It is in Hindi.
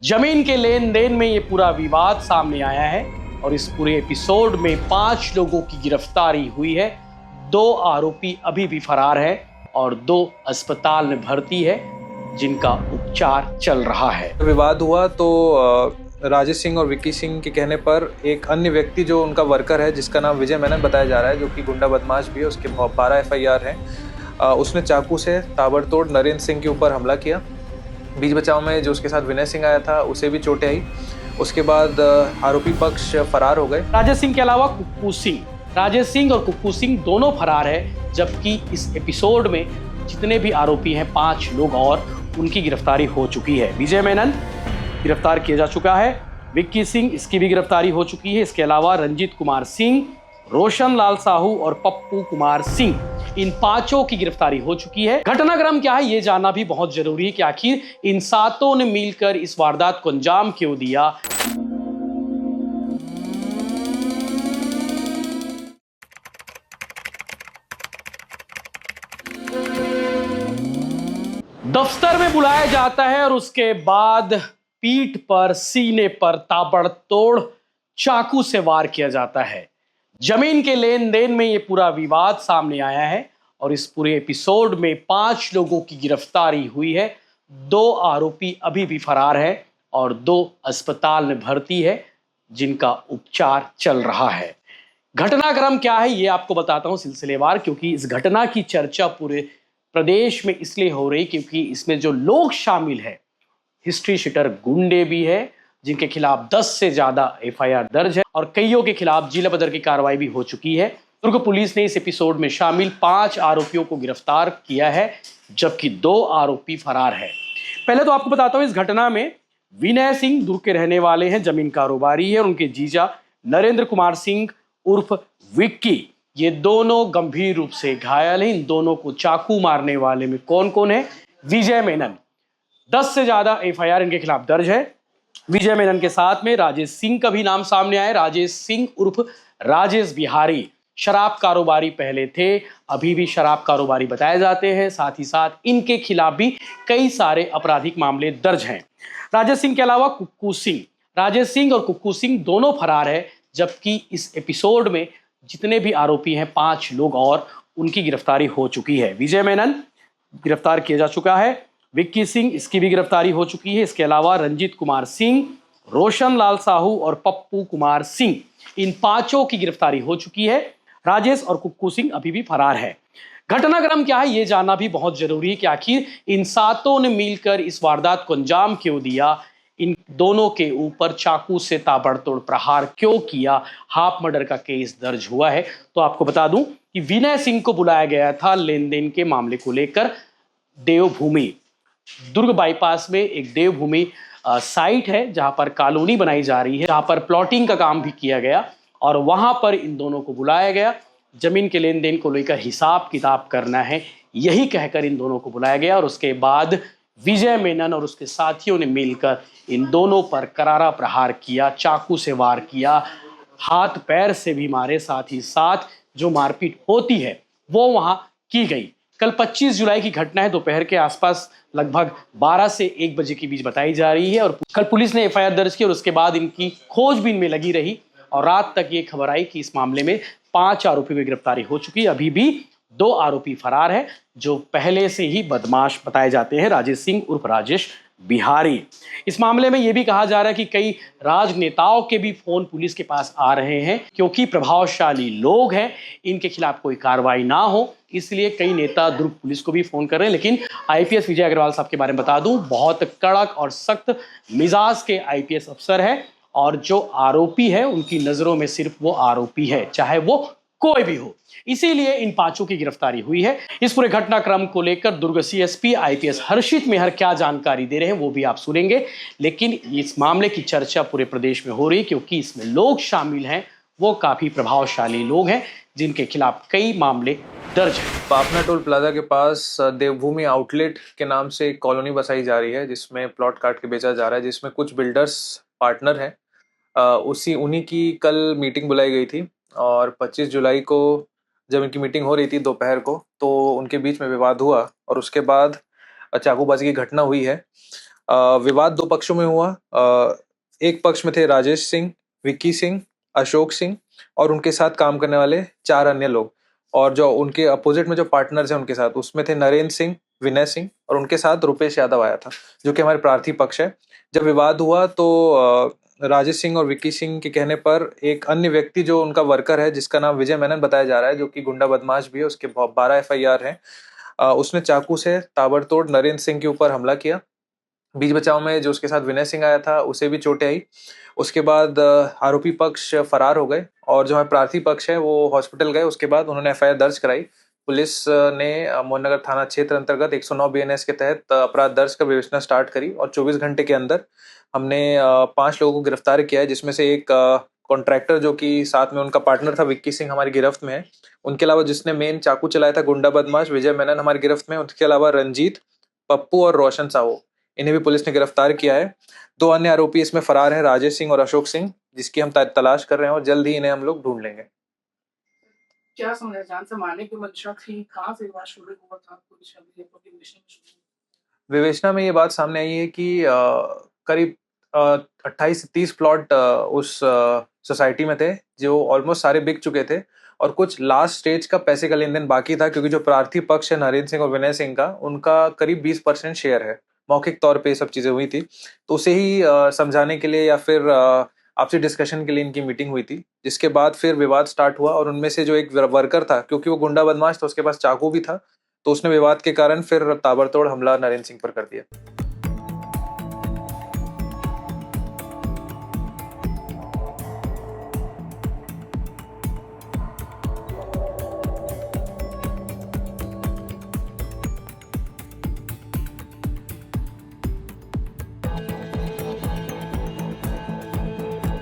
जमीन के लेन देन में ये पूरा विवाद सामने आया है और इस पूरे एपिसोड में 5 लोगों की गिरफ्तारी हुई है। 2 आरोपी अभी भी फरार है और 2 अस्पताल में भर्ती है जिनका उपचार चल रहा है। विवाद हुआ तो राजेश सिंह और विक्की सिंह के कहने पर एक अन्य व्यक्ति जो उनका वर्कर है जिसका नाम विजय मेनन बताया जा रहा है, जो कि गुंडा बदमाश भी है, उसके 12 FIR हैं। उसने चाकू से ताबड़तोड़ नरेंद्र सिंह के ऊपर हमला किया। बीच बचाव में जो उसके साथ विनय सिंह आया था उसे भी चोटें आई। उसके बाद आरोपी पक्ष फरार हो गए। राजेश सिंह के अलावा कुक्कू सिंह, राजेश सिंह और कुक्कू सिंह दोनों फरार है, जबकि इस एपिसोड में जितने भी आरोपी हैं 5 लोग और उनकी गिरफ्तारी हो चुकी है। विजय मेनन गिरफ्तार किया जा चुका है, विक्की सिंह इसकी भी गिरफ्तारी हो चुकी है। इसके अलावा रंजीत कुमार सिंह, रोशन लाल साहू और पप्पू कुमार सिंह, इन 5 की गिरफ्तारी हो चुकी है। घटनाक्रम क्या है ये जानना भी बहुत जरूरी है कि आखिर इन 7 ने मिलकर इस वारदात को अंजाम क्यों दिया। दफ्तर में बुलाया जाता है और उसके बाद पीठ पर, सीने पर ताबड़तोड़ चाकू से वार किया जाता है। जमीन के लेन देन में ये पूरा विवाद सामने आया है और इस पूरे एपिसोड में 5 लोगों की गिरफ्तारी हुई है। 2 आरोपी अभी भी फरार है और 2 अस्पताल में भर्ती है जिनका उपचार चल रहा है। घटनाक्रम क्या है ये आपको बताता हूं सिलसिलेवार, क्योंकि इस घटना की चर्चा पूरे प्रदेश में इसलिए हो रही क्योंकि इसमें जो लोग शामिल है, हिस्ट्री शीटर गुंडे भी है जिनके खिलाफ 10 से ज्यादा FIR दर्ज है और कईयों के खिलाफ जिला पद्धर की कार्रवाई भी हो चुकी है। दुर्ग पुलिस ने इस एपिसोड में शामिल 5 आरोपियों को गिरफ्तार किया है, जबकि 2 आरोपी फरार है। पहले तो आपको बताता हूं इस घटना में विनय सिंह दुर्ग के रहने वाले हैं, जमीन कारोबारी है, और उनके जीजा नरेंद्र कुमार सिंह उर्फ विक्की, ये दोनों गंभीर रूप से घायल हैं। इन दोनों को चाकू मारने वाले में कौन कौन है? विजय मेनन, 10 से ज्यादा FIR इनके खिलाफ दर्ज है। विजय मेनन के साथ में राजेश सिंह का भी नाम सामने आया। राजेश सिंह उर्फ राजेश बिहारी शराब कारोबारी पहले थे, अभी भी शराब कारोबारी बताए जाते हैं। साथ ही साथ इनके खिलाफ भी कई सारे आपराधिक मामले दर्ज हैं। राजेश सिंह के अलावा कुक्कू सिंह, राजेश सिंह और कुक्कू सिंह दोनों फरार है, जबकि इस एपिसोड में जितने भी आरोपी हैं 5 लोग और उनकी गिरफ्तारी हो चुकी है। विजय मेनन गिरफ्तार किया जा चुका है, विक्की सिंह इसकी भी गिरफ्तारी हो चुकी है। इसके अलावा रंजीत कुमार सिंह, रोशन लाल साहू और पप्पू कुमार सिंह, इन 5 की गिरफ्तारी हो चुकी है। राजेश और कुक्कू सिंह अभी भी फरार है। घटनाक्रम क्या है ये जानना भी बहुत जरूरी है कि आखिर इन 7 ने मिलकर इस वारदात को अंजाम क्यों दिया, इन दोनों के ऊपर चाकू से ताबड़तोड़ प्रहार क्यों किया। हाफ मर्डर का केस दर्ज हुआ है। तो आपको बता दूं कि विनय सिंह को बुलाया गया था लेन देन के मामले को लेकर देवभूमि, दुर्ग बाईपास में एक देवभूमि साइट है जहां पर कॉलोनी बनाई जा रही है, जहां पर प्लॉटिंग का काम भी किया गया और वहां पर इन दोनों को बुलाया गया। जमीन के लेन देन को लेकर हिसाब किताब करना है, यही कहकर इन दोनों को बुलाया गया और उसके बाद विजय मेनन और उसके साथियों ने मिलकर इन दोनों पर करारा प्रहार किया, चाकू से वार किया, हाथ पैर से भी मारे। साथ ही साथ जो मारपीट होती है वो वहां की गई। कल 25 जुलाई की घटना है, दोपहर के आसपास लगभग 12 से 1 बजे के बीच बताई जा रही है और कल पुलिस ने FIR दर्ज की और उसके बाद इनकी खोजबीन में लगी रही और रात तक ये खबर आई कि इस मामले में 5 आरोपियों की गिरफ्तारी हो चुकी है। अभी भी 2 आरोपी फरार है जो पहले से ही बदमाश बताए जाते हैं, राजेश सिंह उर्फ राजेश बिहारी। इस मामले में यह भी कहा जा रहा है कि कई राजनेताओं के भी फोन पुलिस के पास आ रहे हैं, क्योंकि प्रभावशाली लोग हैं, इनके खिलाफ कोई कार्रवाई ना हो इसलिए कई नेता दुर्ग पुलिस को भी फोन कर रहे हैं। लेकिन IPS विजय अग्रवाल साहब के बारे में बता दूं, बहुत कड़क और सख्त मिजाज के IPS अफसर है और जो आरोपी है उनकी नजरों में सिर्फ वो आरोपी है, चाहे वो कोई भी हो। इसीलिए इन 5 की गिरफ्तारी हुई है। इस पूरे घटनाक्रम को लेकर दुर्ग CSP IPS हर्षित मेहर क्या जानकारी दे रहे हैं वो भी आप सुनेंगे। लेकिन इस मामले की चर्चा पूरे प्रदेश में हो रही है क्योंकि इसमें लोग शामिल हैं, वो काफी प्रभावशाली लोग हैं जिनके खिलाफ कई मामले दर्ज है। पापना टोल प्लाजा के पास देवभूमि आउटलेट के नाम से एक कॉलोनी बसाई जा रही है जिसमें प्लॉट काट के बेचा जा रहा है, जिसमें कुछ बिल्डर्स पार्टनर हैं। उन्हीं की कल मीटिंग बुलाई गई थी और 25 जुलाई को जब इनकी मीटिंग हो रही थी दोपहर को, तो उनके बीच में विवाद हुआ और उसके बाद चाकूबाजी की घटना हुई है। विवाद दो पक्षों में हुआ। एक पक्ष में थे राजेश सिंह, विक्की सिंह, अशोक सिंह और उनके साथ काम करने वाले 4 अन्य लोग। और जो उनके अपोजिट में जो पार्टनर्स हैं उनके साथ, उसमें थे नरेंद्र सिंह, विनय सिंह और उनके साथ रुपेश यादव आया था, जो कि हमारे प्रार्थी पक्ष है। जब विवाद हुआ तो राजेश सिंह और विक्की सिंह के कहने पर एक अन्य व्यक्ति जो उनका वर्कर है, जिसका नाम विजय मेनन बताया जा रहा है, जो कि गुंडा बदमाश भी है, उसके 12 एफआईआर हैं, उसने चाकू से ताबड़तोड़ नरेंद्र सिंह के ऊपर हमला किया। बीच बचाव में जो उसके साथ विनय सिंह आया था, उसे भी चोटें आई। उसके बाद आरोपी पक्ष फरार हो गए और जो हमारे प्रार्थी पक्ष है वो हॉस्पिटल गए। उसके बाद उन्होंने एफआईआर दर्ज कराई। पुलिस ने मोहननगर थाना क्षेत्र अंतर्गत 109 बीएनएस के तहत अपराध दर्ज कर विवेचना स्टार्ट करी और 24 घंटे के अंदर हमने 5 लोगों को गिरफ्तार किया है, जिसमें से एक कॉन्ट्रैक्टर जो कि साथ में उनका पार्टनर था विक्की सिंह, हमारी गिरफ्त में है। उनके अलावा जिसने मेन चाकू चलाया था गुंडा बदमाश विजय मेनन हमारी गिरफ्त में है। उसके अलावा रंजीत, पप्पू और रोशन साहू, इन्हें भी पुलिस ने गिरफ्तार किया है। 2 अन्य आरोपी इसमें फरार हैं, राजेश सिंह और अशोक सिंह, जिसकी हम तलाश कर रहे हैं और जल्द ही इन्हें हम लोग ढूंढ लेंगे। क्या समझा, जान से मारने की मंशा थी? कहाँ से बात शुरू हुआ था? कुछ अभी आपकी विवेचना में शुरू हुआ? विवेचना में ये बात सामने आई है कि करीब 28 से 30 प्लॉट उस सोसाइटी में थे, जो ऑलमोस्ट सारे बिक चुके थे और कुछ लास्ट स्टेज का पैसे का लेन देन बाकी था, क्योंकि जो प्रार्थी पक्ष है नरेंद्र सिंह और विनय सिंह का, उनका करीब 20% शेयर है। मौखिक तौर पे ये सब चीजें हुई थी, तो उसे ही समझाने के लिए या फिर आपसी डिस्कशन के लिए इनकी मीटिंग हुई थी, जिसके बाद फिर विवाद स्टार्ट हुआ। और उनमें से जो एक वर्कर था, क्योंकि वो गुंडा बदमाश था, उसके पास चाकू भी था, तो उसने विवाद के कारण फिर ताबड़तोड़ हमला नरेंद्र सिंह पर कर दिया।